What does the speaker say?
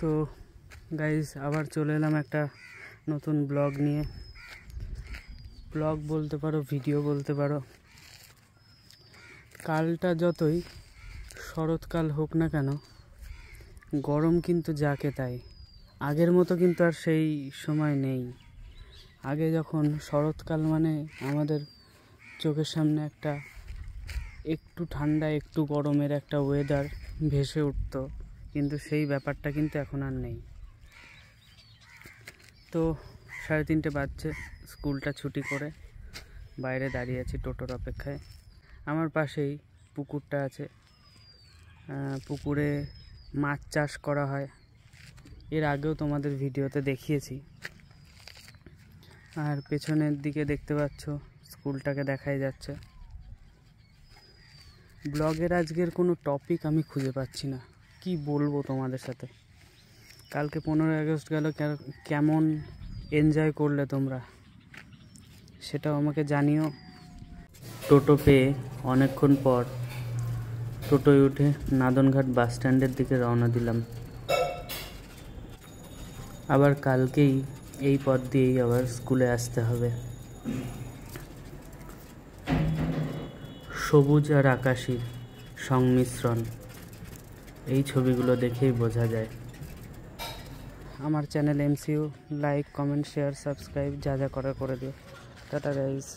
তো গাইস আবার চলে এলাম একটা নতুন ব্লগ নিয়ে। ব্লগ বলতে পারো, ভিডিও বলতে পারো। কালটা যতই শরৎকাল হোক না কেন, গরম কিন্তু যাকে তাই। আগের মতো কিন্তু আর সেই সময় নেই। আগে যখন শরৎকাল মানে আমাদের চোখের সামনে একটা একটু ঠান্ডা একটু গরমের একটা ওয়েদার ভেসে উঠত, কিন্তু সেই ব্যাপারটা কিন্তু এখন আর নেই। তো 3:30 বাজছে, স্কুলটা ছুটি করে বাইরে দাঁড়িয়ে আছি টোটোর অপেক্ষায়। আমার পাশেই পুকুরটা আছে, পুকুরে মাছ চাষ করা হয়। এর আগেও তোমাদের ভিডিওতে দেখিয়েছি। আর পেছনের দিকে দেখতে পাচ্ছ স্কুলটাকে দেখাই যাচ্ছে। ব্লগের আজকের কোনো টপিক আমি খুঁজে পাচ্ছি না, কি বলবো তোমাদের সাথে। কালকে 15ই আগস্ট গেল, কেমন এনজয় করলে তোমরা সেটাও আমাকে জানিও। টোটো পেয়ে অনেকক্ষণ পর টোটোয় উঠে নাদনঘাট বাস স্ট্যান্ডের দিকে রওনা দিলাম। আবার কালকেই এই পথ দিয়েই আবার স্কুলে আসতে হবে। সবুজ আর আকাশীর সংমিশ্রণ, এই ছবিগুলো দেখেই বোঝা যায়। আমার channel MCU like, comment, share, subscribe যা যা করার করে দিও। Tata guys.